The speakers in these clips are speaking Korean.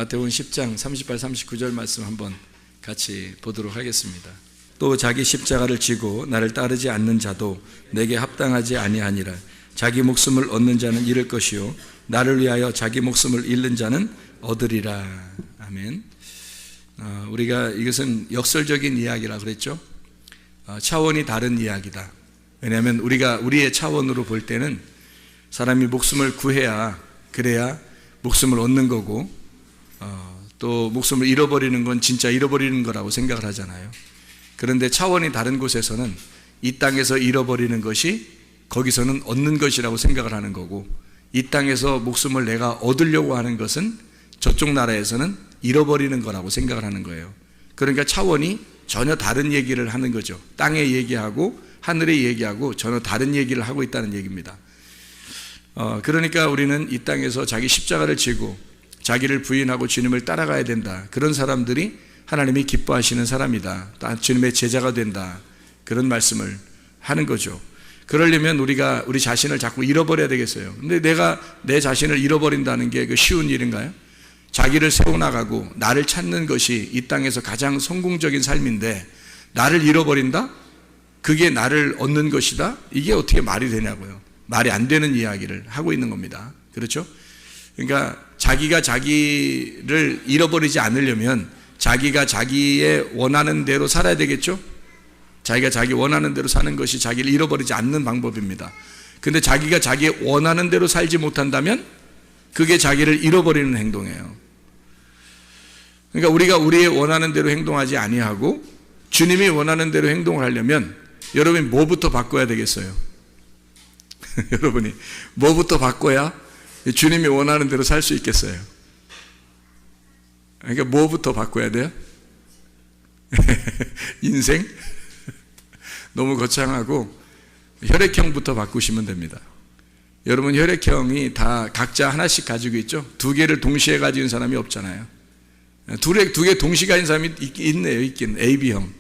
마태복음 10장 38, 39절 말씀 한번 같이 보도록 하겠습니다. 또 자기 십자가를 지고 나를 따르지 않는 자도 내게 합당하지 아니하니라. 자기 목숨을 얻는 자는 잃을 것이요 나를 위하여 자기 목숨을 잃는 자는 얻으리라. 아멘. 우리가 이것은 역설적인 이야기라 그랬죠. 차원이 다른 이야기다. 왜냐하면 우리의 차원으로 볼 때는 사람이 목숨을 구해야, 그래야 목숨을 얻는 거고, 또 목숨을 잃어버리는 건 진짜 잃어버리는 거라고 생각을 하잖아요. 그런데 차원이 다른 곳에서는 이 땅에서 잃어버리는 것이 거기서는 얻는 것이라고 생각을 하는 거고, 이 땅에서 목숨을 내가 얻으려고 하는 것은 저쪽 나라에서는 잃어버리는 거라고 생각을 하는 거예요. 그러니까 차원이 전혀 다른 얘기를 하는 거죠. 땅의 얘기하고 하늘의 얘기하고 전혀 다른 얘기를 하고 있다는 얘기입니다. 그러니까 우리는 이 땅에서 자기 십자가를 지고 자기를 부인하고 주님을 따라가야 된다. 그런 사람들이 하나님이 기뻐하시는 사람이다. 주님의 제자가 된다. 그런 말씀을 하는 거죠. 그러려면 우리가 우리 자신을 자꾸 잃어버려야 되겠어요. 근데 내가 내 자신을 잃어버린다는 게 쉬운 일인가요? 자기를 세워나가고 나를 찾는 것이 이 땅에서 가장 성공적인 삶인데 나를 잃어버린다? 그게 나를 얻는 것이다? 이게 어떻게 말이 되냐고요. 말이 안 되는 이야기를 하고 있는 겁니다. 그렇죠? 그러니까 자기가 자기를 잃어버리지 않으려면 자기가 자기의 원하는 대로 살아야 되겠죠? 자기가 자기 원하는 대로 사는 것이 자기를 잃어버리지 않는 방법입니다. 근데 자기가 자기의 원하는 대로 살지 못한다면 그게 자기를 잃어버리는 행동이에요. 그러니까 우리가 우리의 원하는 대로 행동하지 아니하고 주님이 원하는 대로 행동을 하려면 여러분이 뭐부터 바꿔야 되겠어요? 여러분이 뭐부터 바꿔야 주님이 원하는 대로 살 수 있겠어요? 그러니까 뭐부터 바꿔야 돼요? 인생? 너무 거창하고 혈액형부터 바꾸시면 됩니다. 여러분 혈액형이 다 각자 하나씩 가지고 있죠? 두 개를 동시에 가진 사람이 없잖아요. 두 개 동시에 가진 사람이 있네요. 있긴 AB형.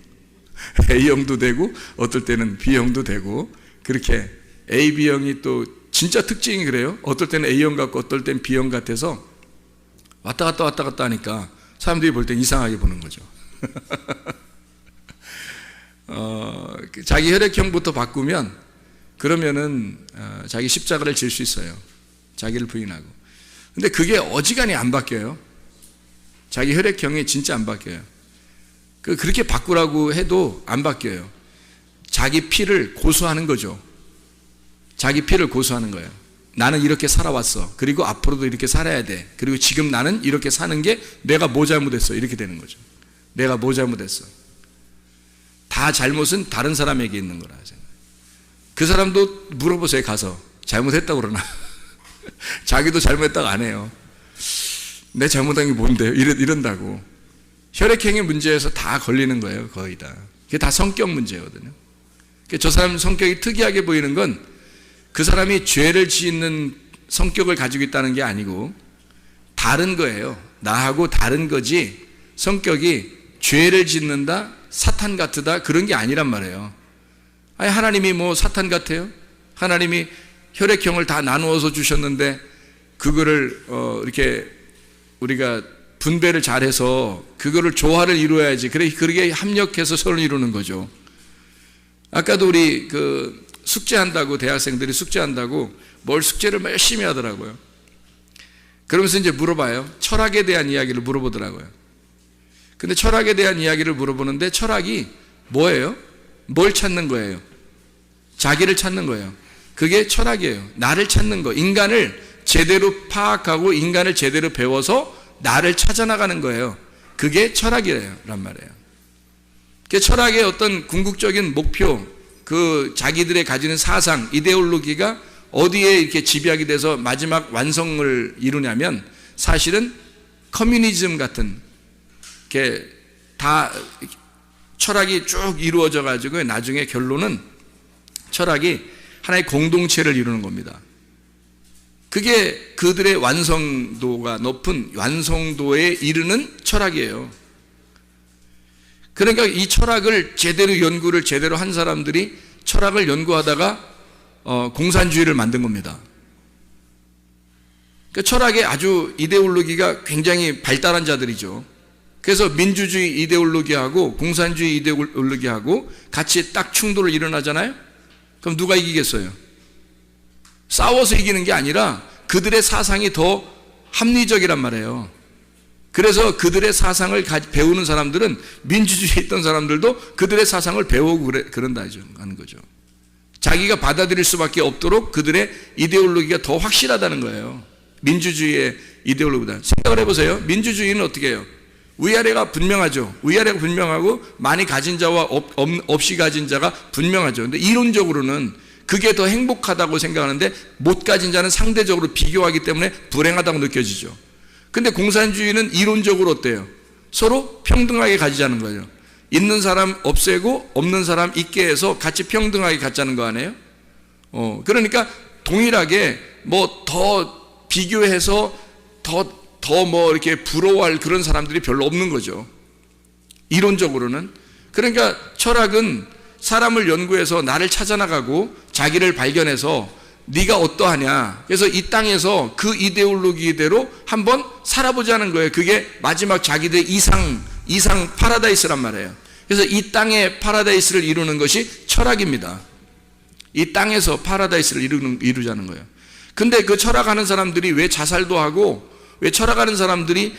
A형도 되고 어떨 때는 B형도 되고 그렇게 AB형이 또 진짜 특징이 그래요. 어떨 때는 A형 같고 어떨 때는 B형 같아서 왔다 갔다 하니까 사람들이 볼 땐 이상하게 보는 거죠. 자기 혈액형부터 바꾸면 그러면은 자기 십자가를 질 수 있어요. 자기를 부인하고. 근데 그게 어지간히 안 바뀌어요. 자기 혈액형이 진짜 안 바뀌어요. 그렇게 바꾸라고 해도 안 바뀌어요. 자기 피를 고수하는 거죠. 자기 피를 고수하는 거예요. 나는 이렇게 살아왔어. 그리고 앞으로도 이렇게 살아야 돼. 그리고 지금 나는 이렇게 사는 게 내가 뭐 잘못했어. 이렇게 되는 거죠. 내가 뭐 잘못했어. 다 잘못은 다른 사람에게 있는 거라. 그 사람도 물어보세요. 가서 잘못했다고 그러나. 자기도 잘못했다고 안 해요. 내 잘못한 게 뭔데요? 이런다고. 혈액형의 문제에서 다 걸리는 거예요. 거의 다. 그게 다 성격 문제거든요. 저 사람 성격이 특이하게 보이는 건 그 사람이 죄를 짓는 성격을 가지고 있다는 게 아니고 다른 거예요. 나하고 다른 거지 성격이 죄를 짓는다, 사탄 같으다 그런 게 아니란 말이에요. 아니 하나님이 뭐 사탄 같아요? 하나님이 혈액형을 다 나누어서 주셨는데 그거를 이렇게 우리가 분배를 잘해서 그거를 조화를 이루어야지. 그렇게 합력해서 서로 이루는 거죠. 아까도 우리 숙제한다고 대학생들이 숙제한다고 뭘 숙제를 열심히 하더라고요. 그러면서 이제 물어봐요. 철학에 대한 이야기를 물어보더라고요. 근데 철학에 대한 이야기를 물어보는데 철학이 뭐예요? 뭘 찾는 거예요? 자기를 찾는 거예요. 그게 철학이에요. 나를 찾는 거. 인간을 제대로 파악하고 인간을 제대로 배워서 나를 찾아나가는 거예요. 그게 철학이란 말이에요. 철학의 어떤 궁극적인 목표, 자기들의 가지는 사상, 이데올로기가 어디에 이렇게 집약이 돼서 마지막 완성을 이루냐면 사실은 커뮤니즘 같은 게 다 철학이 쭉 이루어져 가지고 나중에 결론은 철학이 하나의 공동체를 이루는 겁니다. 그게 그들의 완성도가 높은 완성도에 이르는 철학이에요. 그러니까 이 철학을 연구를 제대로 한 사람들이 철학을 연구하다가 공산주의를 만든 겁니다. 그 철학의 아주 이데올로기가 굉장히 발달한 자들이죠. 그래서 민주주의 이데올로기하고 공산주의 이데올로기하고 같이 딱 충돌을 일어나잖아요. 그럼 누가 이기겠어요? 싸워서 이기는 게 아니라 그들의 사상이 더 합리적이란 말이에요. 그래서 그들의 사상을 배우는 사람들은 민주주의에 있던 사람들도 그들의 사상을 배우고 그런다 하는 거죠. 자기가 받아들일 수밖에 없도록 그들의 이데올로기가 더 확실하다는 거예요. 민주주의의 이데올로기보다. 생각을 해보세요. 민주주의는 어떻게 해요? 위아래가 분명하죠. 위아래가 분명하고 많이 가진 자와 없이 가진 자가 분명하죠. 근데 이론적으로는 그게 더 행복하다고 생각하는데 못 가진 자는 상대적으로 비교하기 때문에 불행하다고 느껴지죠. 근데 공산주의는 이론적으로 어때요? 서로 평등하게 가지자는 거예요. 있는 사람 없애고 없는 사람 있게 해서 같이 평등하게 갖자는 거 아니에요? 그러니까 동일하게 뭐 더 비교해서 더 뭐 이렇게 부러워할 그런 사람들이 별로 없는 거죠. 이론적으로는. 그러니까 철학은 사람을 연구해서 나를 찾아나가고 자기를 발견해서 네가 어떠하냐. 그래서 이 땅에서 그 이데올로기대로 한번 살아보자는 거예요. 그게 마지막 자기들의 이상 파라다이스란 말이에요. 그래서 이 땅의 파라다이스를 이루는 것이 철학입니다. 이 땅에서 파라다이스를 이루자는 거예요. 근데 그 철학하는 사람들이 왜 자살도 하고 왜 철학하는 사람들이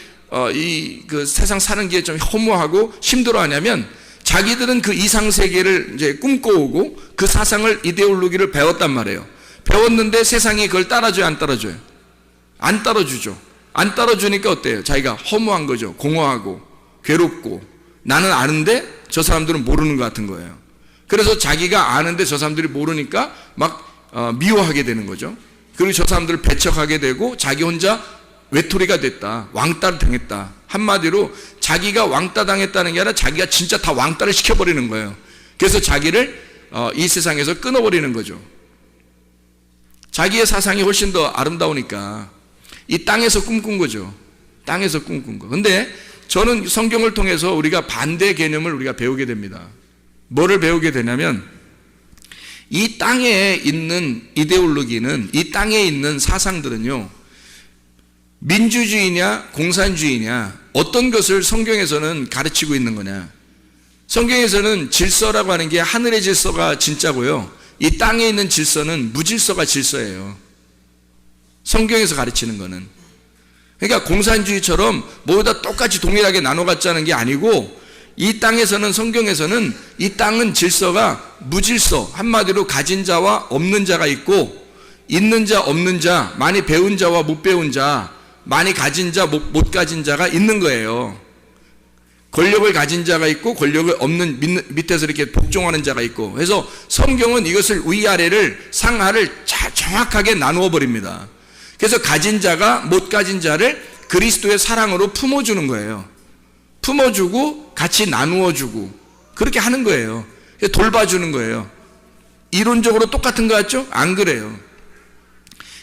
그 세상 사는 게 좀 허무하고 힘들어하냐면 자기들은 그 이상 세계를 이제 꿈꿔오고 그 사상을 이데올로기를 배웠단 말이에요. 배웠는데 세상이 그걸 따라줘요, 안 따라줘요? 안 따라주죠. 안 따라주니까 어때요? 자기가 허무한 거죠. 공허하고 괴롭고 나는 아는데 저 사람들은 모르는 것 같은 거예요. 그래서 자기가 아는데 저 사람들이 모르니까 막 미워하게 되는 거죠. 그리고 저 사람들을 배척하게 되고 자기 혼자 외톨이가 됐다. 왕따를 당했다. 한마디로 자기가 왕따 당했다는 게 아니라 자기가 진짜 다 왕따를 시켜버리는 거예요. 그래서 자기를 이 세상에서 끊어버리는 거죠. 자기의 사상이 훨씬 더 아름다우니까 이 땅에서 꿈꾼 거죠. 땅에서 꿈꾼 거. 근데 저는 성경을 통해서 우리가 반대 개념을 우리가 배우게 됩니다. 뭐를 배우게 되냐면 이 땅에 있는 이데올로기는, 이 땅에 있는 사상들은요, 민주주의냐 공산주의냐 어떤 것을 성경에서는 가르치고 있는 거냐. 성경에서는 질서라고 하는 게 하늘의 질서가 진짜고요, 이 땅에 있는 질서는 무질서가 질서예요. 성경에서 가르치는 거는. 그러니까 공산주의처럼 모두 다 똑같이 동일하게 나눠 갖자는 게 아니고 이 땅에서는, 성경에서는 이 땅은 질서가 무질서, 한마디로 가진 자와 없는 자가 있고 있는 자 없는 자, 많이 배운 자와 못 배운 자, 많이 가진 자 못 가진 자가 있는 거예요. 권력을 가진 자가 있고 권력을 없는 밑에서 이렇게 복종하는 자가 있고. 그래서 성경은 이것을 위아래를 상하를 정확하게 나누어 버립니다. 그래서 가진 자가 못 가진 자를 그리스도의 사랑으로 품어주는 거예요. 품어주고 같이 나누어주고 그렇게 하는 거예요. 돌봐주는 거예요. 이론적으로 똑같은 거 같죠? 안 그래요.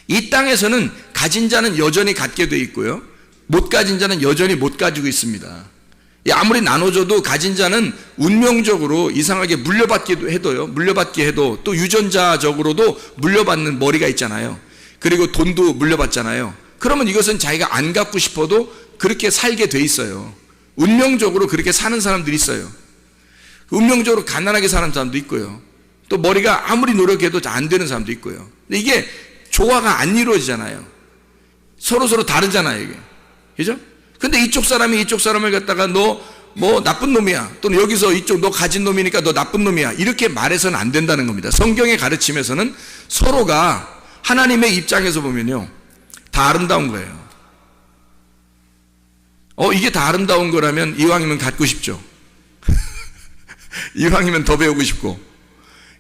이 땅에서는 가진 자는 여전히 갖게 돼 있고요, 못 가진 자는 여전히 못 가지고 있습니다. 아무리 나눠줘도 가진 자는 운명적으로 이상하게 물려받게 해도 또 유전자적으로도 물려받는 머리가 있잖아요. 그리고 돈도 물려받잖아요. 그러면 이것은 자기가 안 갖고 싶어도 그렇게 살게 돼 있어요. 운명적으로 그렇게 사는 사람들이 있어요. 운명적으로 가난하게 사는 사람도 있고요, 또 머리가 아무리 노력해도 안 되는 사람도 있고요. 근데 이게 조화가 안 이루어지잖아요. 서로 다르잖아요, 이게. 그죠? 근데 이쪽 사람이 이쪽 사람을 갖다가 너 뭐 나쁜 놈이야, 또는 여기서 이쪽 너 가진 놈이니까 너 나쁜 놈이야, 이렇게 말해서는 안 된다는 겁니다. 성경의 가르침에서는 서로가 하나님의 입장에서 보면요, 다 아름다운 거예요. 이게 다 아름다운 거라면 이왕이면 갖고 싶죠. 이왕이면 더 배우고 싶고,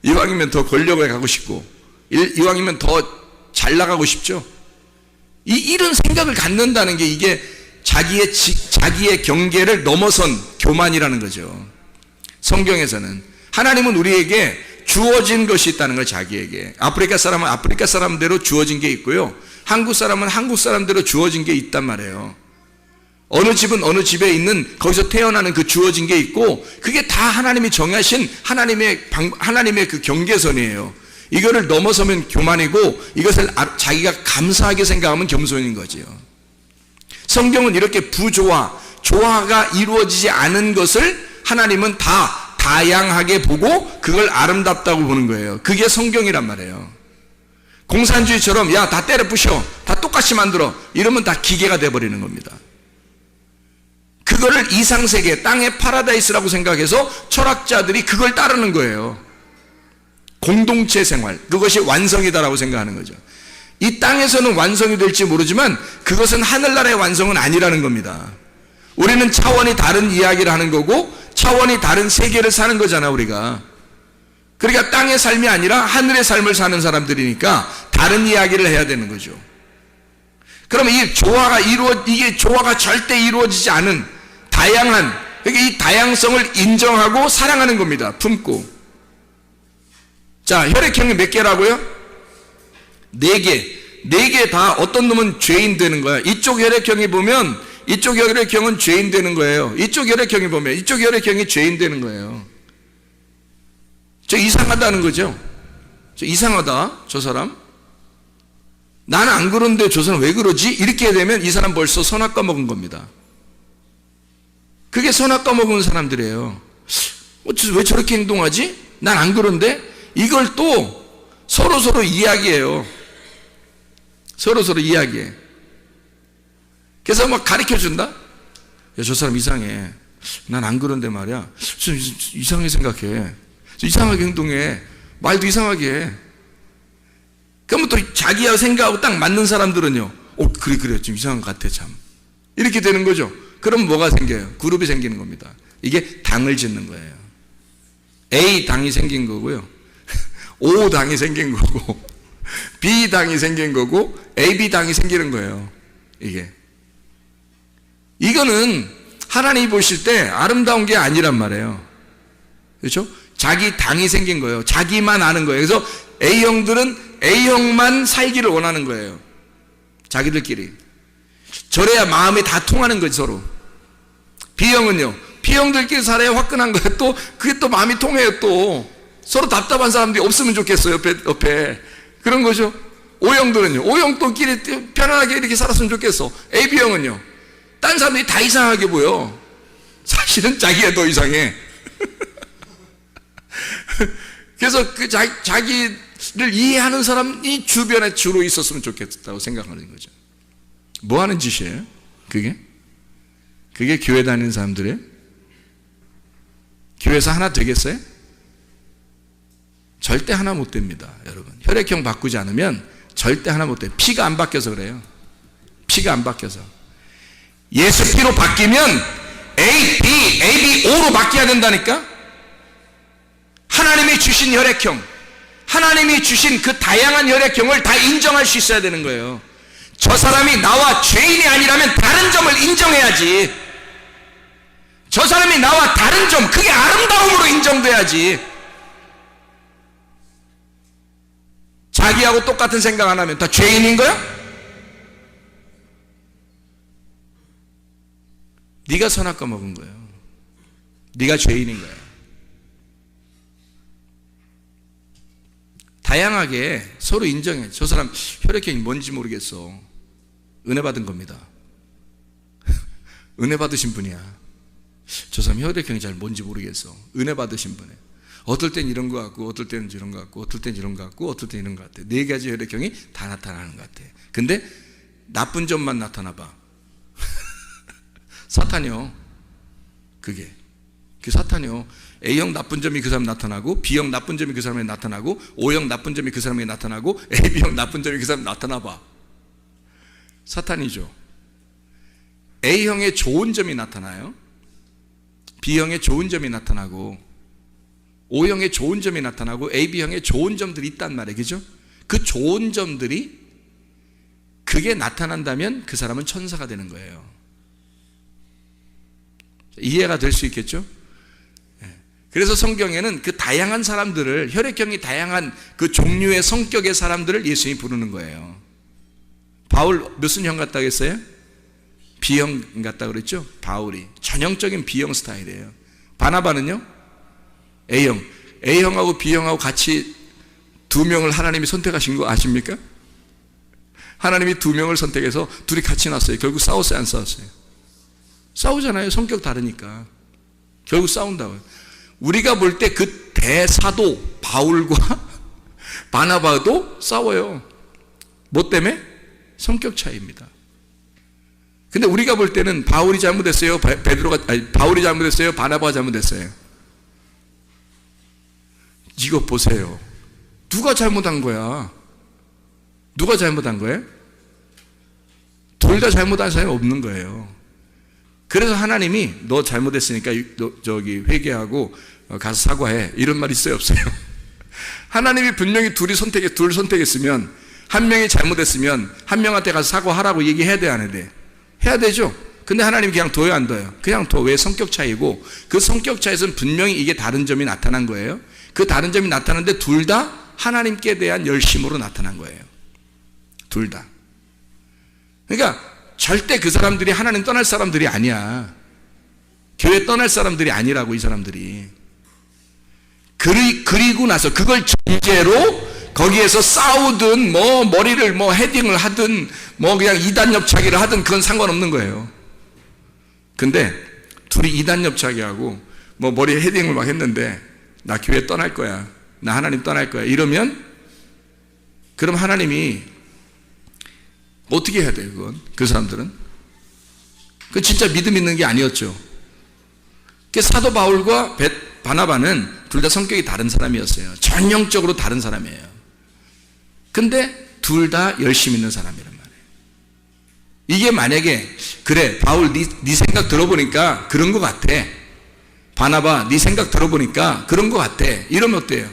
이왕이면 더 권력을 갖고 싶고, 이왕이면 더 잘 나가고 싶죠. 이런 생각을 갖는다는 게 이게 자기의 경계를 넘어선 교만이라는 거죠. 성경에서는 하나님은 우리에게 주어진 것이 있다는 걸, 자기에게. 아프리카 사람은 아프리카 사람대로 주어진 게 있고요, 한국 사람은 한국 사람대로 주어진 게 있단 말이에요. 어느 집은 어느 집에 있는, 거기서 태어나는 그 주어진 게 있고, 그게 다 하나님이 정하신 하나님의 그 경계선이에요. 이거를 넘어서면 교만이고 이것을 자기가 감사하게 생각하면 겸손인 거지요. 성경은 이렇게 조화가 이루어지지 않은 것을 하나님은 다 다양하게 보고 그걸 아름답다고 보는 거예요. 그게 성경이란 말이에요. 공산주의처럼 야, 다 때려 부셔, 다 똑같이 만들어, 이러면 다 기계가 돼버리는 겁니다. 그거를 이상세계, 땅의 파라다이스라고 생각해서 철학자들이 그걸 따르는 거예요. 공동체 생활, 그것이 완성이다라고 생각하는 거죠. 이 땅에서는 완성이 될지 모르지만 그것은 하늘나라의 완성은 아니라는 겁니다. 우리는 차원이 다른 이야기를 하는 거고 차원이 다른 세계를 사는 거잖아, 우리가. 그러니까 땅의 삶이 아니라 하늘의 삶을 사는 사람들이니까 다른 이야기를 해야 되는 거죠. 그러면 이게 조화가 절대 이루어지지 않은 다양한, 그러니까 이 다양성을 인정하고 사랑하는 겁니다. 품고. 자, 혈액형이 몇 개라고요? 4개. 4개 다 어떤 놈은 죄인 되는 거야. 이쪽 혈액형이 보면 이쪽 혈액형은 죄인 되는 거예요. 이쪽 혈액형이 보면 이쪽 혈액형이 죄인 되는 거예요. 저 이상하다는 거죠. 저 이상하다, 저 사람. 나는 안 그런데 저 사람 왜 그러지? 이렇게 되면 이 사람 벌써 선악과 먹은 겁니다. 그게 선악과 먹은 사람들이에요. 왜 저렇게 행동하지? 난 안 그런데? 이걸 또 서로 이야기해요. 서로 이야기해. 그래서 막 가르쳐 준다? 야, 저 사람 이상해. 난 안 그런데 말이야. 좀 이상하게 생각해. 이상하게 행동해. 말도 이상하게 해. 그러면 또 자기하고 생각하고 딱 맞는 사람들은요, 그래, 좀 이상한 것 같아, 참. 이렇게 되는 거죠. 그럼 뭐가 생겨요? 그룹이 생기는 겁니다. 이게 당을 짓는 거예요. A 당이 생긴 거고요. O 당이 생긴 거고, B 당이 생긴 거고, AB 당이 생기는 거예요. 이거는 하나님이 보실 때 아름다운 게 아니란 말이에요. 그렇죠? 자기 당이 생긴 거예요. 자기만 아는 거예요. 그래서 A형들은 A형만 살기를 원하는 거예요. 자기들끼리. 저래야 마음이 다 통하는 거지, 서로. B형은요, B형들끼리 살아야 화끈한 거예요. 또 그게 또 마음이 통해요. 또 서로 답답한 사람들이 없으면 좋겠어요, 옆에. 그런 거죠. O형들은요, O형들끼리 편안하게 이렇게 살았으면 좋겠어. AB형은요, 딴 사람들이 다 이상하게 보여. 사실은 자기가 더 이상해. 그래서 그 자기를 이해하는 사람이 주변에 주로 있었으면 좋겠다고 생각하는 거죠. 뭐 하는 짓이에요? 그게 교회 다니는 사람들이에요? 교회에서 하나 되겠어요? 절대 하나 못 됩니다, 여러분. 혈액형 바꾸지 않으면 절대 하나 못 돼요. 피가 안 바뀌어서 그래요. 피가 안 바뀌어서. 예수 피로 바뀌면 A, B, AB, O로 바뀌어야 된다니까? 하나님이 주신 혈액형, 하나님이 주신 그 다양한 혈액형을 다 인정할 수 있어야 되는 거예요. 저 사람이 나와 죄인이 아니라면 다른 점을 인정해야지. 저 사람이 나와 다른 점, 그게 아름다움으로 인정돼야지. 자기하고 똑같은 생각 안 하면 다 죄인인 거야? 네가 선악과 먹은 거예요. 네가 죄인인 거야. 다양하게 서로 인정해. 저 사람 혈액형이 뭔지 모르겠어. 은혜 받은 겁니다. 은혜 받으신 분이야. 저 사람 혈액형이 잘 뭔지 모르겠어. 은혜 받으신 분이에요. 어떨 땐 이런 것 같고, 어떨 때는 이런 것 같고, 어떨 땐 이런 것 같고, 어떨 땐 이런 것 같아. 4가지 혈액형이 다 나타나는 것 같아. 근데 나쁜 점만 나타나 봐. 사탄이요. 그게 사탄이요. A형 나쁜 점이 그 사람 나타나고, B형 나쁜 점이 그 사람에 나타나고, O형 나쁜 점이 그 사람에 나타나고, AB형 나쁜 점이 그 사람에 나타나 봐. 사탄이죠. A형의 좋은 점이 나타나요. B형의 좋은 점이 나타나고, O형의 좋은 점이 나타나고, AB형의 좋은 점들이 있단 말이에요. 그죠? 그 좋은 점들이 그게 나타난다면 그 사람은 천사가 되는 거예요. 이해가 될 수 있겠죠? 그래서 성경에는 그 다양한 사람들을, 혈액형이 다양한 그 종류의 성격의 사람들을 예수님이 부르는 거예요. 바울 무슨 형 같다고 했어요? B형 같다고 그랬죠? 바울이 전형적인 B형 스타일이에요. 바나바는요? A형. A형하고 B형하고 같이 두 명을 하나님이 선택하신 거 아십니까? 하나님이 두 명을 선택해서 둘이 같이 났어요. 결국 싸웠어요, 안 싸웠어요? 싸우잖아요. 성격 다르니까. 결국 싸운다고요. 우리가 볼 때 그 대사도 바울과 바나바도 싸워요. 뭐 때문에? 성격 차이입니다. 근데 우리가 볼 때는 바울이 잘못했어요? 바울이 잘못했어요? 바나바가 잘못했어요? 이거 보세요. 누가 잘못한 거야? 누가 잘못한 거예요? 둘 다 잘못한 사람이 없는 거예요. 그래서 하나님이 너 잘못했으니까 저기 회개하고 가서 사과해. 이런 말 있어요, 없어요? 하나님이 분명히 둘 선택했으면 한 명이 잘못했으면 한 명한테 가서 사과하라고 얘기해야 돼, 안 해야 돼? 해야 되죠. 근데 하나님이 그냥 둬요, 안 둬요? 그냥 둬. 왜? 성격 차이고, 그 성격 차이에서는 분명히 이게 다른 점이 나타난 거예요. 그 다른 점이 나타났는데 둘 다 하나님께 대한 열심으로 나타난 거예요. 둘 다. 그러니까 절대 그 사람들이 하나님 떠날 사람들이 아니야. 교회 떠날 사람들이 아니라고, 이 사람들이. 그리고 나서 그걸 전제로 거기에서 싸우든 머리를 헤딩을 하든 그냥 이단 옆차기를 하든 그건 상관없는 거예요. 근데 둘이 이단 옆차기하고 머리에 헤딩을 막 했는데 나 교회 떠날 거야, 나 하나님 떠날 거야 이러면, 그럼 하나님이 어떻게 해야 돼요? 그건 그 사람들은 그 진짜 믿음 있는 게 아니었죠. 사도 바울과 바나바는 둘 다 성격이 다른 사람이었어요. 전형적으로 다른 사람이에요. 근데 둘 다 열심 있는 사람이란 말이에요. 이게 만약에 그래 바울 네 생각 들어보니까 그런 것 같아, 바나바 네 생각 들어보니까 그런 것 같아, 이러면 어때요?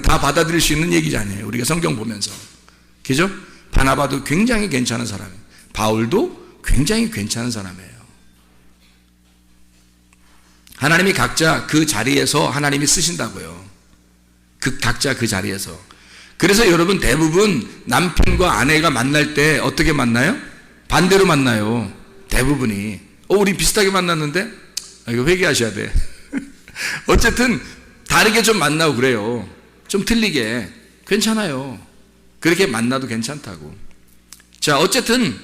다 받아들일 수 있는 얘기잖아요. 우리가 성경 보면서. 그죠? 바나바도 굉장히 괜찮은 사람이에요. 바울도 굉장히 괜찮은 사람이에요. 하나님이 각자 그 자리에서 하나님이 쓰신다고요. 각자 그 자리에서. 그래서 여러분 대부분 남편과 아내가 만날 때 어떻게 만나요? 반대로 만나요. 대부분이. 우리 비슷하게 만났는데? 이거 회개하셔야 돼. 어쨌든 다르게 좀 만나고 그래요. 좀 틀리게. 괜찮아요. 그렇게 만나도 괜찮다고. 자, 어쨌든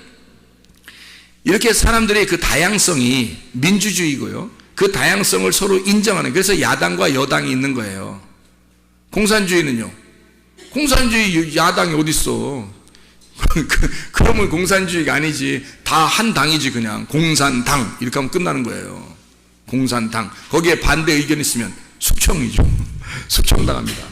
이렇게 사람들의 그 다양성이 민주주의고요. 그 다양성을 서로 인정하는, 그래서 야당과 여당이 있는 거예요. 공산주의는요? 공산주의 야당이 어딨어? 그러면 공산주의가 아니지. 다 한 당이지. 그냥 공산당 이렇게 하면 끝나는 거예요. 공산당. 거기에 반대 의견 있으면 숙청이죠. 숙청당합니다.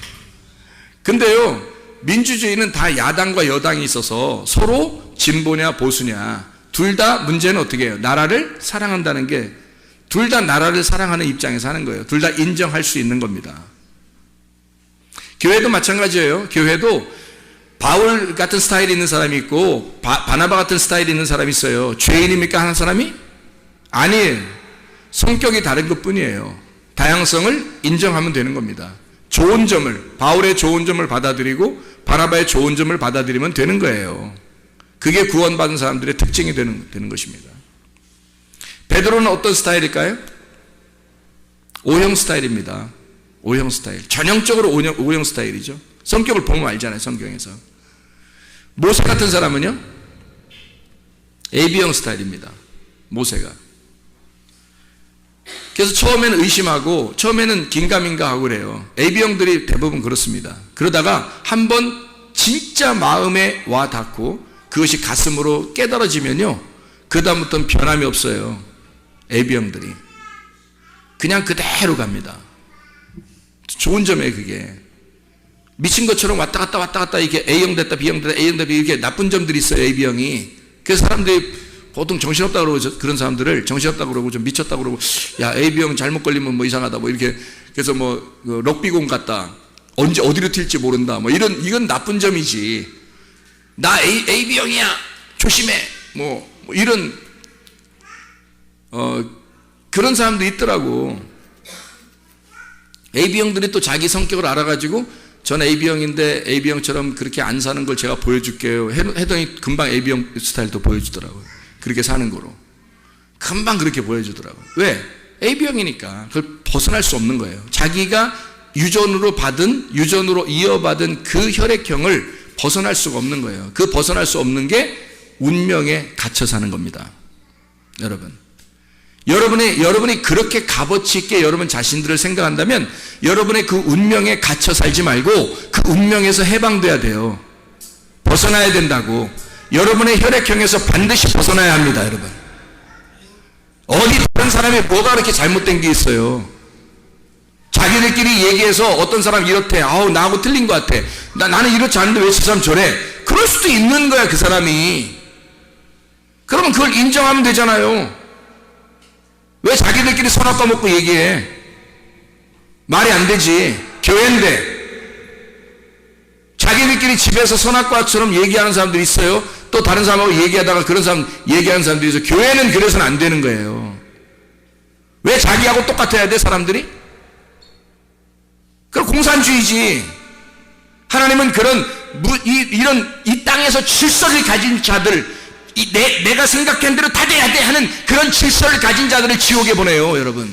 근데요, 민주주의는 다 야당과 여당이 있어서 서로 진보냐 보수냐 둘 다 문제는 어떻게 해요? 나라를 사랑한다는 게, 둘 다 나라를 사랑하는 입장에서 하는 거예요. 둘 다 인정할 수 있는 겁니다. 교회도 마찬가지예요. 교회도 바울 같은 스타일이 있는 사람이 있고 바나바 같은 스타일이 있는 사람이 있어요. 죄인입니까 하는 사람이? 아니에요. 성격이 다른 것뿐이에요. 다양성을 인정하면 되는 겁니다. 좋은 점을, 바울의 좋은 점을 받아들이고 바나바의 좋은 점을 받아들이면 되는 거예요. 그게 구원받은 사람들의 특징이 되는 것입니다. 베드로는 어떤 스타일일까요? O형 스타일입니다. O형 스타일. 전형적으로 O형 스타일이죠. 성격을 보면 알잖아요, 성경에서. 모세 같은 사람은요? AB형 스타일입니다. 모세가. 그래서 처음에는 의심하고 처음에는 긴가민가 하고 그래요. AB형들이 대부분 그렇습니다. 그러다가 한번 진짜 마음에 와 닿고 그것이 가슴으로 깨달아지면요, 그 다음부터는 변함이 없어요. AB형들이 그냥 그대로 갑니다. 좋은 점이에요. 그게 미친 것처럼 왔다 갔다 이렇게 A형 됐다 B형 됐다 A형 됐다 이렇게 나쁜 점들이 있어요. AB형이. 그래서 사람들이 보통 정신없다고 그러고, 그런 사람들을 정신없다고 그러고 좀 미쳤다고 그러고, 야 A형 잘못 걸리면 뭐 이상하다 뭐 이렇게, 그래서 뭐 럭비공 같다, 언제 어디로 튈지 모른다 뭐 이건 나쁜 점이지. 나 AB형이야 조심해 뭐 이런 그런 사람도 있더라고. AB형들이 또 자기 성격을 알아가지고 전 AB형인데 AB형처럼 그렇게 안 사는 걸 제가 보여줄게요 해더니 금방 AB형 스타일도 보여주더라고요. 그렇게 사는 거로 금방 그렇게 보여주더라고요. 왜? AB형이니까 그걸 벗어날 수 없는 거예요. 자기가 유전으로 이어받은 그 혈액형을 벗어날 수가 없는 거예요. 그 벗어날 수 없는 게 운명에 갇혀 사는 겁니다. 여러분이 그렇게 값어치 있게 여러분 자신들을 생각한다면 여러분의 그 운명에 갇혀 살지 말고 그 운명에서 해방돼야 돼요. 벗어나야 된다고. 여러분의 혈액형에서 반드시 벗어나야 합니다, 여러분. 어디 다른 사람이 뭐가 그렇게 잘못된 게 있어요? 자기들끼리 얘기해서 어떤 사람 이렇대. 아우, 나하고 틀린 것 같아. 나는 이렇지 않은데 왜 저 사람 저래? 그럴 수도 있는 거야, 그 사람이. 그러면 그걸 인정하면 되잖아요. 왜 자기들끼리 선악과 먹고 얘기해? 말이 안 되지. 교회인데. 자기들끼리 집에서 선악과처럼 얘기하는 사람들이 있어요. 또 다른 사람하고 얘기하다가 그런 사람 얘기하는 사람들이 있어요. 교회는 그래서는 안 되는 거예요. 왜 자기하고 똑같아야 돼, 사람들이? 그럼 공산주의지. 하나님은 이 땅에서 질서를 가진 자들, 내가 생각한 대로 다 돼야 돼 하는 그런 질서를 가진 자들을 지옥에 보내요, 여러분.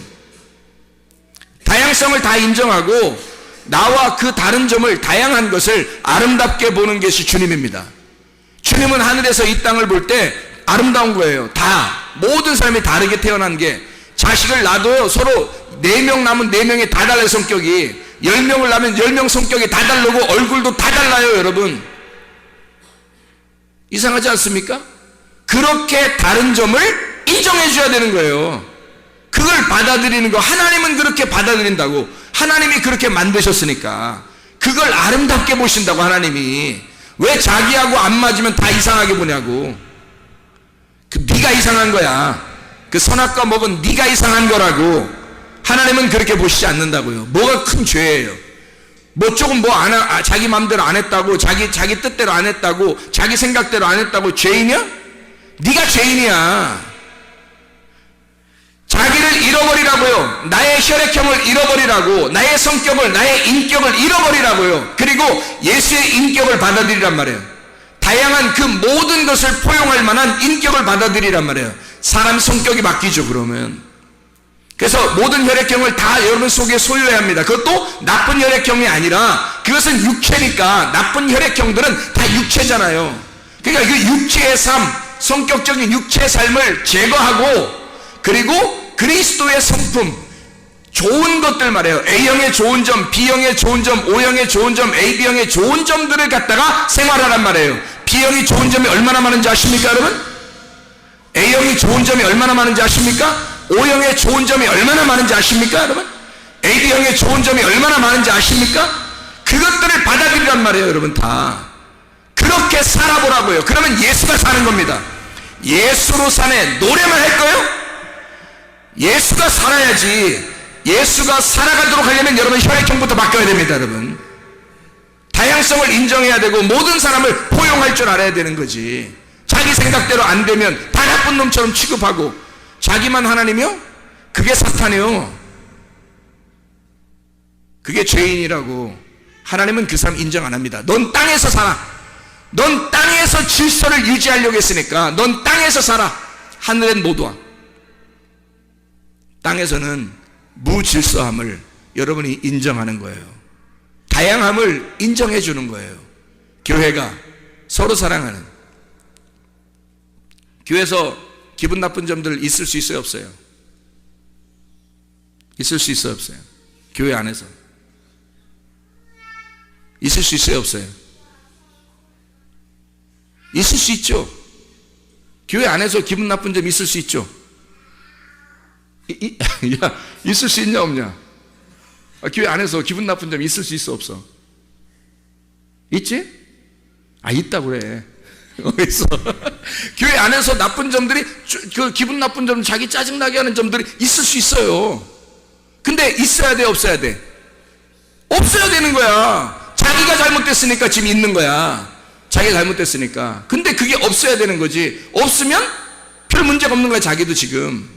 다양성을 다 인정하고 나와 그 다른 점을, 다양한 것을 아름답게 보는 것이 주님입니다. 주님은 하늘에서 이 땅을 볼 때 아름다운 거예요. 모든 사람이 다르게 태어난 게. 자식을 낳아도요, 서로 4명 낳으면 4명이 다 달라요, 성격이. 10명을 낳으면 10명 성격이 다 다르고 얼굴도 다 달라요, 여러분. 이상하지 않습니까? 그렇게 다른 점을 인정해 줘야 되는 거예요. 그걸 받아들이는 거. 하나님은 그렇게 받아들인다고. 하나님이 그렇게 만드셨으니까 그걸 아름답게 보신다고. 하나님이 왜 자기하고 안 맞으면 다 이상하게 보냐고. 네가 이상한 거야. 그 선악과 먹은 네가 이상한 거라고. 하나님은 그렇게 보시지 않는다고요. 뭐가 큰 죄예요? 조금 자기 마음대로 안 했다고, 자기 뜻대로 안 했다고, 자기 생각대로 안 했다고 죄인이야? 네가 죄인이야. 자기를 잃어버리라고요. 나의 혈액형을 잃어버리라고. 나의 성격을, 나의 인격을 잃어버리라고요. 그리고 예수의 인격을 받아들이란 말이에요. 다양한 그 모든 것을 포용할 만한 인격을 받아들이란 말이에요. 사람 성격이 바뀌죠, 그러면. 그래서 모든 혈액형을 다 여러분 속에 소유해야 합니다. 그것도 나쁜 혈액형이 아니라, 그것은 육체니까. 나쁜 혈액형들은 다 육체잖아요. 그러니까 그 육체의 삶, 성격적인 육체의 삶을 제거하고, 그리고 그리스도의 성품, 좋은 것들 말이에요. A형의 좋은 점, B형의 좋은 점, O형의 좋은 점, AB형의 좋은 점들을 갖다가 생활하란 말이에요. B형이 좋은 점이 얼마나 많은지 아십니까, 여러분? A형이 좋은 점이 얼마나 많은지 아십니까? O형의 좋은 점이 얼마나 많은지 아십니까, 여러분? AB형의 좋은 점이 얼마나 많은지 아십니까? 그것들을 받아들이란 말이에요, 여러분. 다 그렇게 살아보라고요. 그러면 예수가 사는 겁니다. 예수로 사네. 노래만 할 거예요? 예수가 살아야지. 예수가 살아가도록 하려면 여러분 혈액형부터 바뀌어야 됩니다, 여러분. 다양성을 인정해야 되고 모든 사람을 포용할 줄 알아야 되는 거지. 자기 생각대로 안 되면 다 나쁜 놈처럼 취급하고, 자기만 하나님이요? 그게 사탄이요. 그게 죄인이라고. 하나님은 그 사람 인정 안 합니다. 넌 땅에서 살아. 넌 땅에서 질서를 유지하려고 했으니까 넌 땅에서 살아. 하늘엔 못 와. 땅에서는 무질서함을 여러분이 인정하는 거예요. 다양함을 인정해 주는 거예요. 교회가 서로 사랑하는. 교회에서 기분 나쁜 점들 있을 수 있어요, 없어요? 있을 수 있어요, 없어요? 교회 안에서 있을 수 있어요, 없어요? 있을 수 있죠. 교회 안에서 기분 나쁜 점 있을 수 있죠. 야, 있을 수 있냐 없냐? 교회 안에서 기분 나쁜 점 있을 수 있어, 없어? 있지? 있다고 그래. 있어. 교회 안에서 나쁜 점들이, 그 기분 나쁜 점, 자기 짜증나게 하는 점들이 있을 수 있어요. 근데 있어야 돼, 없어야 돼? 없어야 되는 거야. 자기가 잘못됐으니까 지금 있는 거야. 자기가 잘못됐으니까. 근데 그게 없어야 되는 거지. 없으면 별 문제가 없는 거야, 자기도 지금.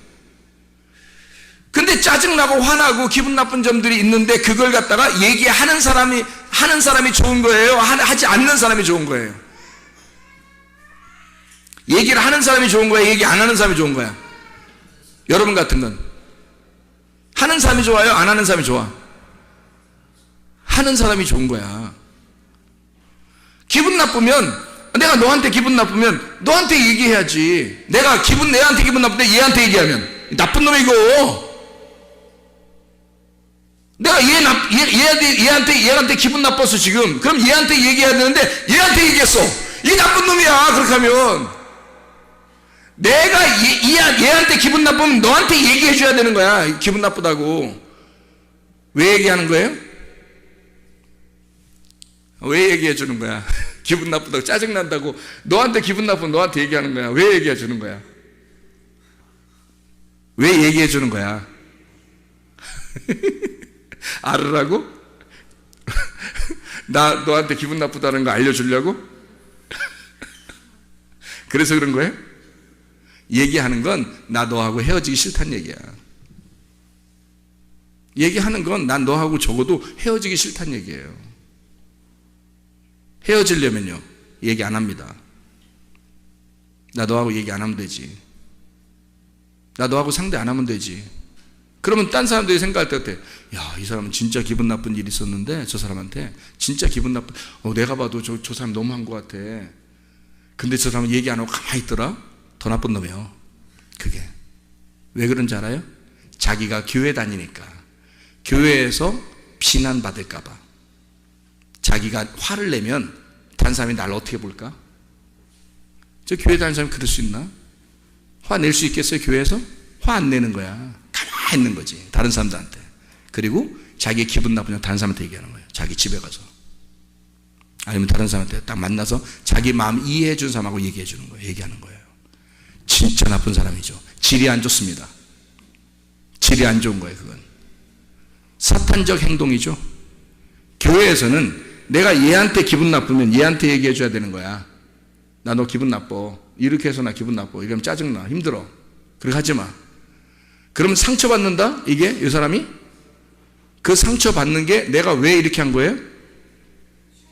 근데 짜증나고 화나고 기분 나쁜 점들이 있는데 그걸 갖다가 얘기하는 사람이 좋은 거예요? 하지 않는 사람이 좋은 거예요? 얘기를 하는 사람이 좋은 거야? 얘기 안 하는 사람이 좋은 거야? 여러분 같은 건 하는 사람이 좋아요? 안 하는 사람이 좋아? 하는 사람이 좋은 거야. 기분 나쁘면, 내가 너한테 기분 나쁘면 너한테 얘기해야지. 내한테 기분 나쁜데 얘한테 얘기하면 나쁜 놈이고, 내가 얘한테 기분 나빠서 지금, 그럼 얘한테 얘기해야 되는데 얘한테 얘기했어. 이 나쁜 놈이야. 그렇게 하면 내가 얘한테 기분 나쁘면 너한테 얘기해 줘야 되는 거야. 기분 나쁘다고. 왜 얘기하는 거예요? 왜 얘기해 주는 거야? 기분 나쁘다고, 짜증난다고, 너한테 기분 나쁘면 너한테 얘기하는 거야. 왜 얘기해 주는 거야? 왜 얘기해 주는 거야? 알으라고? 너한테 기분 나쁘다는 거 알려주려고? 그래서 그런 거예요? 얘기하는 건 나 너하고 헤어지기 싫다는 얘기야. 얘기하는 건 난 너하고 적어도 헤어지기 싫다는 얘기예요. 헤어지려면요, 얘기 안 합니다. 나 너하고 얘기 안 하면 되지. 나 너하고 상대 안 하면 되지. 그러면 딴 사람들이 생각할 때 어때? 야, 이 사람은 진짜 기분 나쁜 일이 있었는데 저 사람한테 진짜 기분 나쁜, 내가 봐도 저 사람 너무한 것 같아. 근데 저 사람은 얘기 안 하고 가만히 있더라? 더 나쁜 놈이에요. 그게 왜 그런지 알아요? 자기가 교회 다니니까, 교회에서 비난받을까 봐. 자기가 화를 내면 다른 사람이 나를 어떻게 볼까? 저 교회 다니는 사람이 그럴 수 있나? 화 낼 수 있겠어요? 교회에서? 화 안 내는 거야. 가만히 있는 거지, 다른 사람들한테. 그리고 자기 기분 나쁘면 다른 사람한테 얘기하는 거예요. 자기 집에 가서, 아니면 다른 사람한테 딱 만나서 자기 마음 이해해 준 사람하고 얘기해 주는 거예요. 얘기하는 거예요. 진짜 나쁜 사람이죠. 질이 안 좋습니다. 질이 안 좋은 거예요. 그건 사탄적 행동이죠. 교회에서는 내가 얘한테 기분 나쁘면 얘한테 얘기해 줘야 되는 거야. 나 너 기분 나빠, 이렇게 해서 나 기분 나빠, 이러면 짜증나, 힘들어, 그렇게 하지 마. 그러면 상처받는다? 이게 이 사람이? 그 상처받는 게 내가 왜 이렇게 한 거예요?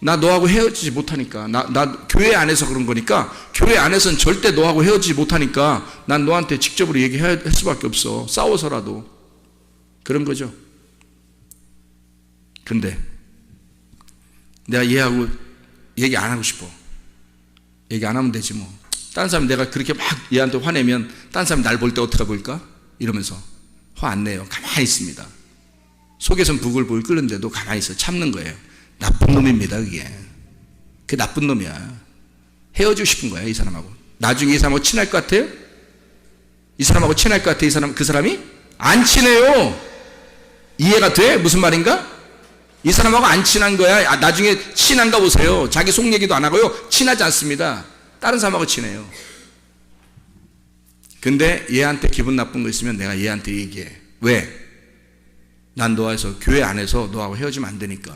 나 너하고 헤어지지 못하니까. 나 교회 안에서 그런 거니까, 교회 안에서는 절대 너하고 헤어지지 못하니까 난 너한테 직접으로 얘기할 수밖에 없어. 싸워서라도. 그런 거죠. 근데 내가 얘하고 얘기 안 하고 싶어. 얘기 안 하면 되지 뭐. 딴 사람, 내가 그렇게 막 얘한테 화내면 딴 사람이 날 볼 때 어떻게 보일까? 이러면서 화 안 내요. 가만히 있습니다. 속에선 부글부글 끓는데도 가만히 있어. 참는 거예요. 나쁜 놈입니다. 그게 나쁜 놈이야. 헤어지고 싶은 거야, 이 사람하고. 나중에 이 사람하고 친할 것 같아요? 이 사람하고 친할 것 같아요? 그 사람이? 안 친해요. 이해가 돼? 무슨 말인가? 이 사람하고 안 친한 거야. 나중에 친한가 보세요. 자기 속 얘기도 안 하고요, 친하지 않습니다. 다른 사람하고 친해요. 근데 얘한테 기분 나쁜 거 있으면 내가 얘한테 얘기해. 왜? 난 너와서, 교회 안에서 너하고 헤어지면 안 되니까.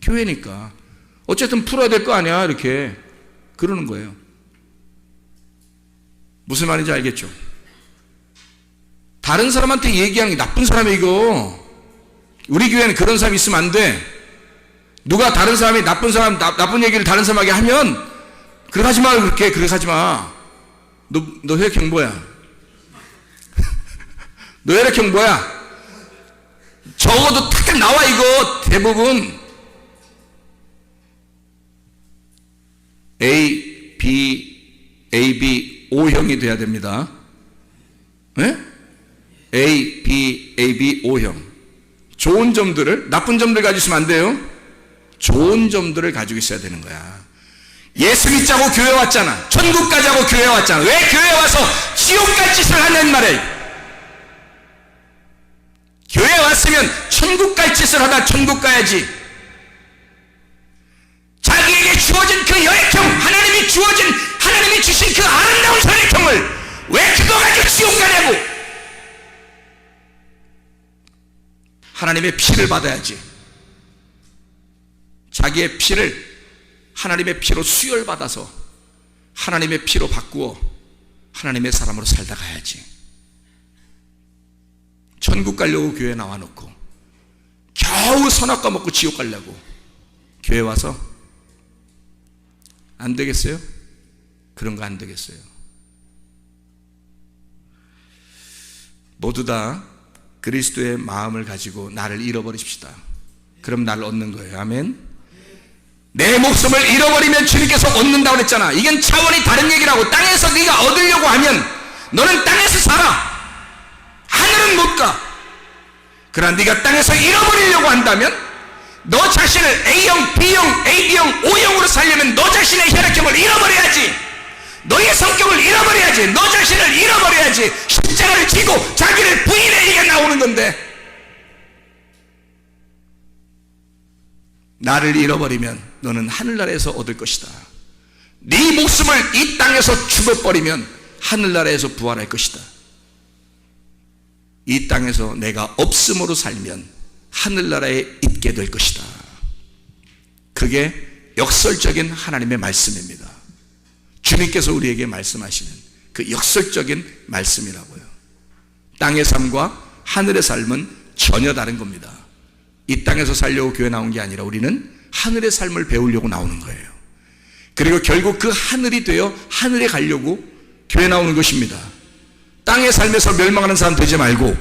교회니까 어쨌든 풀어야 될 거 아니야. 이렇게 그러는 거예요. 무슨 말인지 알겠죠? 다른 사람한테 얘기하는 게 나쁜 사람이 이거. 우리 교회는 그런 사람이 있으면 안 돼. 누가 다른 사람이 나쁜 얘기를 다른 사람에게 하면 그렇게 하지 마. 그렇게 하지 마. 너 혈액형 뭐야? 너 혈액형 뭐야? 적어도 딱 나와. 이거 대부분 A, B, O형이 돼야 됩니다. 네? A, B, O형. 좋은 점들을, 나쁜 점들 가지고 있으면 안 돼요. 좋은 점들을 가지고 있어야 되는 거야. 예수 믿자고 교회 왔잖아. 천국 가자고 교회 왔잖아. 왜 교회 와서 지옥 갈 짓을 하는 말이에요? 교회 왔으면 천국 갈 짓을 하다 천국 가야지. 자기에게 주어진 그 혈액형, 하나님이 주신 그 아름다운 혈액형을 왜 그거 가지고 지옥 가냐고. 하나님의 피를 받아야지. 자기의 피를 하나님의 피로 수혈받아서 하나님의 피로 바꾸어 하나님의 사람으로 살다 가야지. 천국 가려고 교회 나와놓고 겨우 선악과 먹고 지옥 가려고 교회 와서 안 되겠어요? 그런 거 안 되겠어요? 모두 다 그리스도의 마음을 가지고 나를 잃어버리십시다. 그럼 날 얻는 거예요. 아멘. 내 목숨을 잃어버리면 주님께서 얻는다고 그랬잖아. 이건 차원이 다른 얘기라고. 땅에서 네가 얻으려고 하면 너는 땅에서 살아. 하늘은 못 가. 그러나 네가 땅에서 잃어버리려고 한다면 너 자신을 A형, B형, AB형, O형으로 살려면 너 자신의 혈액형을 잃어버려야지. 너의 성격을 잃어버려야지. 너 자신을 잃어버려야지. 십자가를 지고 자기를 부인해. 이게 나오는 건데, 나를 잃어버리면 너는 하늘나라에서 얻을 것이다. 네 목숨을 이 땅에서 죽어버리면 하늘나라에서 부활할 것이다. 이 땅에서 내가 없음으로 살면 하늘나라에 있게 될 것이다. 그게 역설적인 하나님의 말씀입니다. 주님께서 우리에게 말씀하시는 그 역설적인 말씀이라고요. 땅의 삶과 하늘의 삶은 전혀 다른 겁니다. 이 땅에서 살려고 교회 나온 게 아니라 우리는 하늘의 삶을 배우려고 나오는 거예요. 그리고 결국 그 하늘이 되어 하늘에 가려고 교회 나오는 것입니다. 땅의 삶에서 멸망하는 사람 되지 말고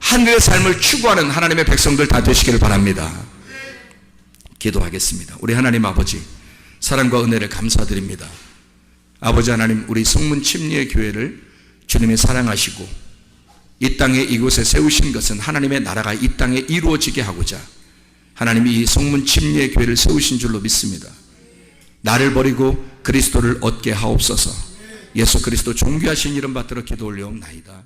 하늘의 삶을 추구하는 하나님의 백성들 다 되시기를 바랍니다. 기도하겠습니다. 우리 하나님 아버지, 사랑과 은혜를 감사드립니다. 아버지 하나님, 우리 성문 침례의 교회를 주님이 사랑하시고 이 땅에 이곳에 세우신 것은 하나님의 나라가 이 땅에 이루어지게 하고자 하나님이 이 성문 침례의 교회를 세우신 줄로 믿습니다. 나를 버리고 그리스도를 얻게 하옵소서. 예수 그리스도 존귀하신 이름 받들어 기도 올려옵나이다.